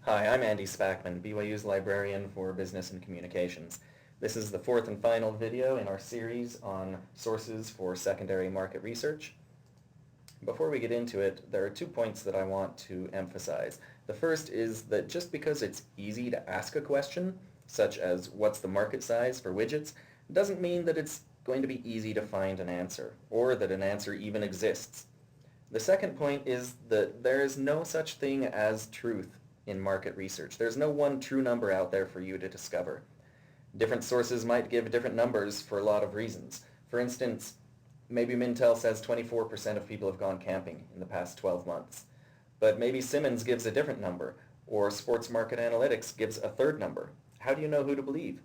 Hi, I'm Andy Spackman, BYU's librarian for Business and Communications. This is the fourth and final video in our series on sources for secondary market research. Before we get into it, there are 2 points that I want to emphasize. The first is that just because it's easy to ask a question, such as what's the market size for widgets, doesn't mean that it's going to be easy to find an answer, or that an answer even exists. The second point is that there is no such thing as truth in market research. There's no one true number out there for you to discover. Different sources might give different numbers for a lot of reasons. For instance, maybe Mintel says 24% of people have gone camping in the past 12 months. But maybe Simmons gives a different number, or Sports Market Analytics gives a third number. How do you know who to believe?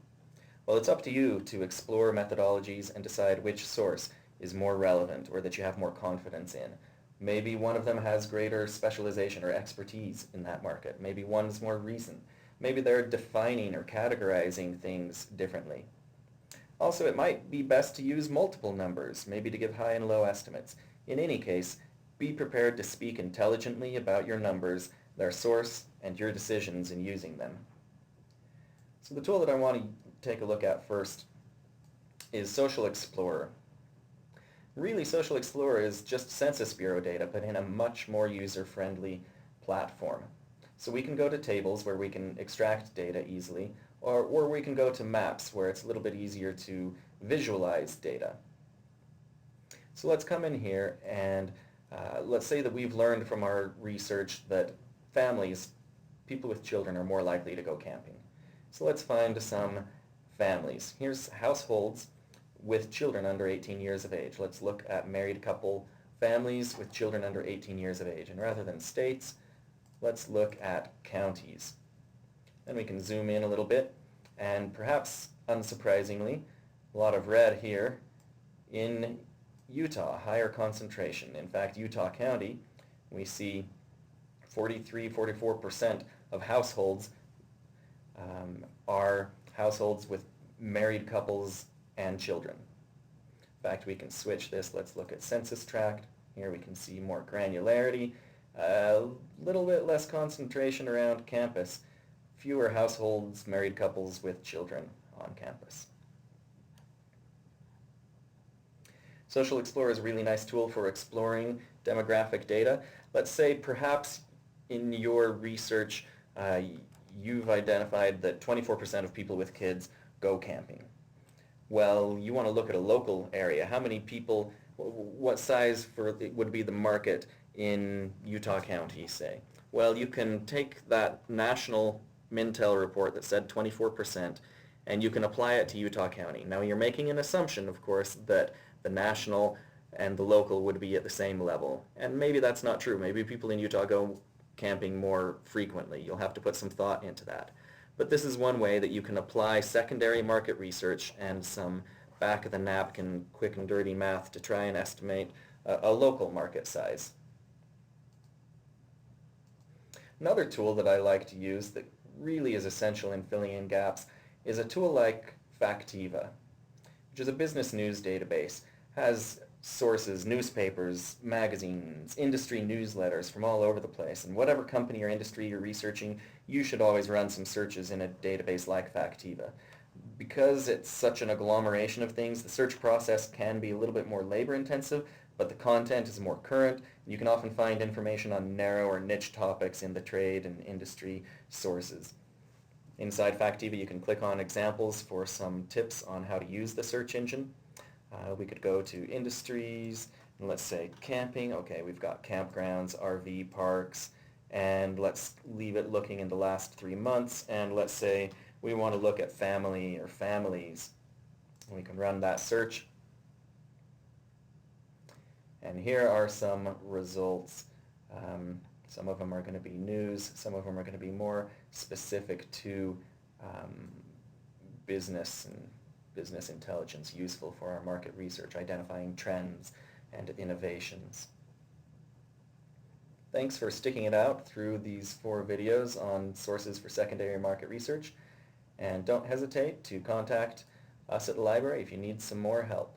Well, it's up to you to explore methodologies and decide which source is more relevant or that you have more confidence in. Maybe one of them has greater specialization or expertise in that market. Maybe one's more recent. Maybe they're defining or categorizing things differently. Also, it might be best to use multiple numbers, maybe to give high and low estimates. In any case, be prepared to speak intelligently about your numbers, their source, and your decisions in using them. So the tool that I want to take a look at first is Social Explorer. Really, Social Explorer is just Census Bureau data, but in a much more user-friendly platform. So we can go to tables where we can extract data easily, or we can go to maps where it's a little bit easier to visualize data. So let's come in here and let's say that we've learned from our research that families, people with children, are more likely to go camping. So let's find some families. Here's households with children under 18 years of age. Let's look at married couple families with children under 18 years of age. And rather than states, let's look at counties. Then we can zoom in a little bit, and perhaps unsurprisingly, a lot of red here in Utah, higher concentration. In fact, Utah County, we see 44% of households are households with married couples and children. In fact, we can switch this. Let's look at census tract. Here we can see more granularity, a little bit less concentration around campus, fewer households, married couples with children on campus. Social Explorer is a really nice tool for exploring demographic data. Let's say perhaps in your research you've identified that 24% of people with kids go camping. Well, you want to look at a local area. How many people, what size would be the market in Utah County, say? Well, you can take that national Mintel report that said 24%, and you can apply it to Utah County. Now, you're making an assumption, of course, that the national and the local would be at the same level. And maybe that's not true. Maybe people in Utah go camping more frequently. You'll have to put some thought into that. But this is one way that you can apply secondary market research and some back-of-the-napkin quick and dirty math to try and estimate a local market size. Another tool that I like to use that really is essential in filling in gaps is a tool like Factiva, which is a business news database. Has sources, newspapers, magazines, industry newsletters from all over the place. And whatever company or industry you're researching, you should always run some searches in a database like Factiva. Because it's such an agglomeration of things, the search process can be a little bit more labor intensive, but the content is more current. You can often find information on narrow or niche topics in the trade and industry sources. Inside Factiva, you can click on examples for some tips on how to use the search engine. We could go to industries, and let's say camping. Okay, we've got campgrounds, RV parks, and let's leave it looking in the last 3 months, and let's say we want to look at family or families. We can run that search. And here are some results. Some of them are going to be news, some of them are going to be more specific to business and business intelligence, useful for our market research, identifying trends and innovations. Thanks for sticking it out through these 4 videos on sources for secondary market research, and don't hesitate to contact us at the library if you need some more help.